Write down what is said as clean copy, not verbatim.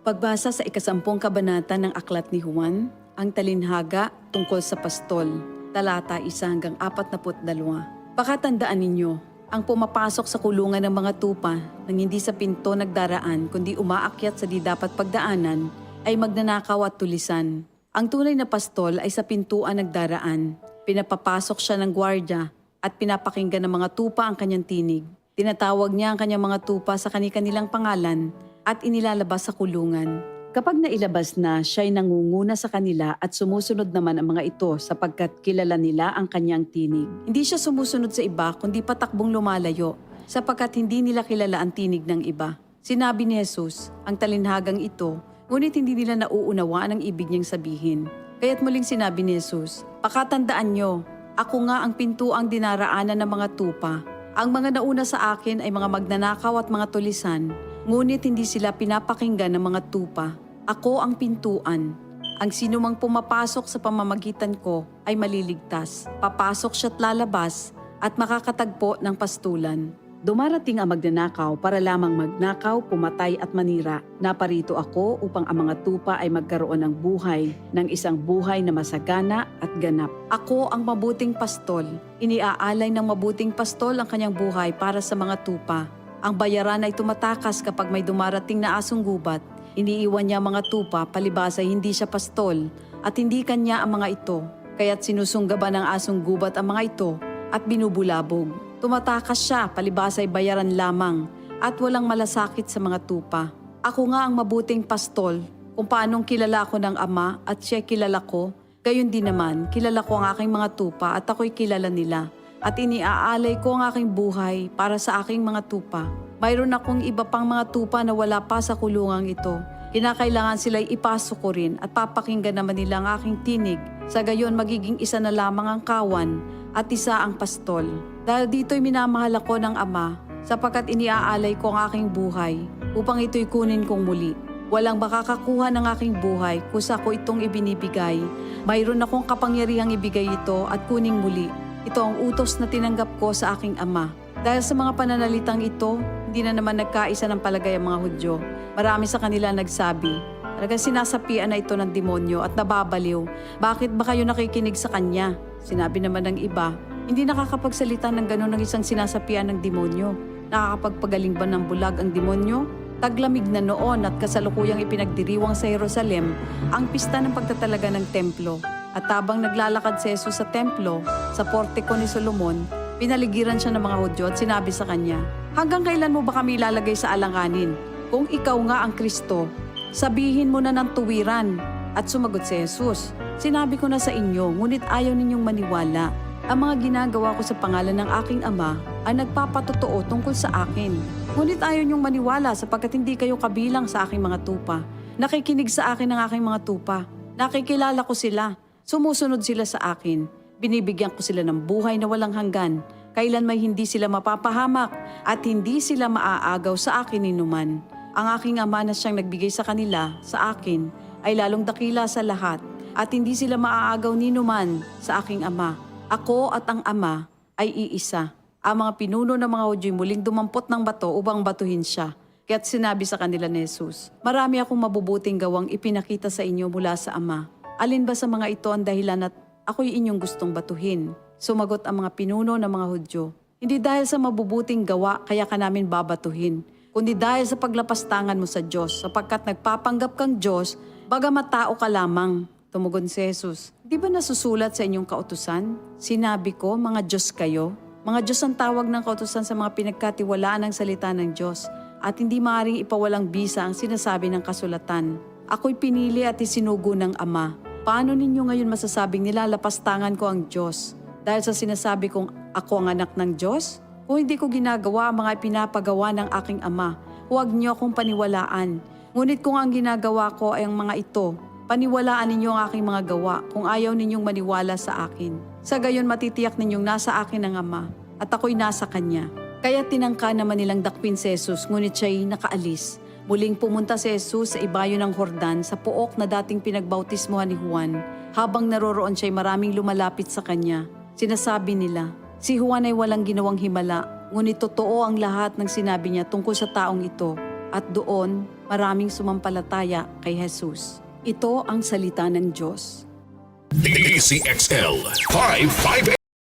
Pagbasa sa 10 kabanata ng Aklat ni Juan, ang talinhaga tungkol sa pastol, talata 1 hanggang 42. Pakatandaan ninyo, ang pumapasok sa kulungan ng mga tupa nang hindi sa pinto nagdaraan kundi umaakyat sa di dapat pagdaanan ay magnanakaw at tulisan. Ang tunay na pastol ay sa pintuan nagdaraan. Pinapapasok siya ng gwardya at pinapakinggan ng mga tupa ang kanyang tinig. Tinatawag niya ang kanyang mga tupa sa kanilang pangalan at inilalabas sa kulungan. Kapag nailabas na, siya'y nangunguna sa kanila at sumusunod naman ang mga ito sapagkat kilala nila ang kanyang tinig. Hindi siya sumusunod sa iba kundi patakbong lumalayo sapagkat hindi nila kilala ang tinig ng iba. Sinabi ni Jesus, ang talinhagang ito, ngunit hindi nila nauunawaan ang ibig niyang sabihin. Kaya't muling sinabi ni Jesus, pakatandaan niyo, ako nga ang pintuang dinaraanan ng mga tupa. Ang mga nauna sa akin ay mga magnanakaw at mga tulisan, ngunit hindi sila pinapakinggan ng mga tupa. Ako ang pintuan. Ang sinumang pumapasok sa pamamagitan ko ay maliligtas. Papasok siya't lalabas at makakatagpo ng pastulan. Dumarating ang magnanakaw para lamang magnakaw, pumatay at manira. Naparito ako upang ang mga tupa ay magkaroon ng buhay, ng isang buhay na masagana at ganap. Ako ang mabuting pastol. Iniaalay ng mabuting pastol ang kanyang buhay para sa mga tupa. Ang bayaran ay tumatakas kapag may dumarating na asong gubat. Iniiwan niya mga tupa palibhas ay hindi siya pastol at hindi kanya ang mga ito. Kaya't sinusunggaban ng asong gubat ang mga ito at binubulabog. Tumatakas siya palibhas ay bayaran lamang at walang malasakit sa mga tupa. Ako nga ang mabuting pastol. Kung paanong kilala ko ng Ama at siya kilala ko, gayon din naman kilala ko ang aking mga tupa at ako'y kilala nila. At iniaalay ko ang aking buhay para sa aking mga tupa. Mayroon akong iba pang mga tupa na wala pa sa kulungang ito. Kinakailangan sila'y ipasok ko rin at papakinggan naman nila ang aking tinig. Sa gayon magiging isa na lamang ang kawan at isa ang pastol. Dahil dito'y minamahal ako ng Ama sapagkat iniaalay ko ang aking buhay upang ito'y kunin kong muli. Walang makakakuha ng aking buhay kusa ko itong ibinibigay. Mayroon akong kapangyarihang ibigay ito at kuning muli. Ito ang utos na tinanggap ko sa aking Ama. Dahil sa mga pananalitang ito, hindi na naman nagkaisa ng palagay ang mga Hudyo. Marami sa kanila nagsabi, talagang sinasapian na ito ng demonyo at nababaliw. Bakit ba kayo nakikinig sa kanya? Sinabi naman ng iba, hindi nakakapagsalita ng gano'n ng isang sinasapian ng demonyo. Nakakapagpagaling ba ng bulag ang demonyo? Taglamig na noon at kasalukuyang ipinagdiriwang sa Jerusalem ang pista ng pagtatalaga ng templo. At habang naglalakad si Jesus sa templo, sa portiko ni Solomon, pinaligiran siya ng mga Hudyo at sinabi sa kanya, hanggang kailan mo ba kami ilalagay sa alanganin? Kung ikaw nga ang Kristo, sabihin mo na ng tuwiran. At sumagot si Jesus, sinabi ko na sa inyo, ngunit ayaw ninyong maniwala. Ang mga ginagawa ko sa pangalan ng aking Ama ay nagpapatotoo tungkol sa akin. Ngunit ayaw ninyong maniwala sapagkat hindi kayo kabilang sa aking mga tupa. Nakikinig sa akin ng aking mga tupa. Nakikilala ko sila. Sumusunod sila sa akin. Binibigyan ko sila ng buhay na walang hanggan. Kailan may hindi sila mapapahamak at hindi sila maaagaw sa akin ninuman. Ang aking Ama na siyang nagbigay sa kanila, sa akin, ay lalong dakila sa lahat at hindi sila maaagaw ninuman sa aking Ama. Ako at ang Ama ay iisa. Ang mga pinuno ng mga Hudyo'y muling dumampot ng bato upang batuhin siya. Kaya't sinabi sa kanila ni Jesus, marami akong mabubuting gawang ipinakita sa inyo mula sa Ama. Alin ba sa mga ito ang dahilan at ako'y inyong gustong batuhin? Sumagot ang mga pinuno ng mga Hudyo, hindi dahil sa mabubuting gawa kaya ka namin babatuhin, kundi dahil sa paglapastangan mo sa Diyos, sapagkat nagpapanggap kang Diyos, bagamat tao ka lamang. Tumugon si Jesus, di ba nasusulat sa inyong kautusan? Sinabi ko, mga Diyos kayo. Mga Diyos ang tawag ng kautusan sa mga pinagkatiwalaan ng salita ng Diyos, at hindi maaaring ipawalang bisa ang sinasabi ng kasulatan. Ako'y pinili at isinugo ng Ama. Paano ninyo ngayon masasabing nilalapastangan ko ang Diyos? Dahil sa sinasabi kong ako ang anak ng Diyos? Kung hindi ko ginagawa ang mga pinapagawa ng aking Ama, huwag niyo akong paniwalaan. Ngunit kung ang ginagawa ko ay ang mga ito, paniwalaan ninyo ang aking mga gawa kung ayaw ninyong maniwala sa akin. Sa gayon matitiyak ninyong nasa akin ang Ama at ako'y nasa Kanya. Kaya tinangka naman nilang dakpin si Jesus, ngunit siya'y nakaalis. Muling pumunta si Jesus sa ibayo ng Jordan sa pook na dating pinagbautismohan ni Juan. Habang naroroon siya'y maraming lumalapit sa kanya. Sinasabi nila, si Juan ay walang ginawang himala, ngunit totoo ang lahat ng sinabi niya tungkol sa taong ito. at doon maraming sumampalataya kay Jesus. Ito ang salita ng Diyos. DCXL 558.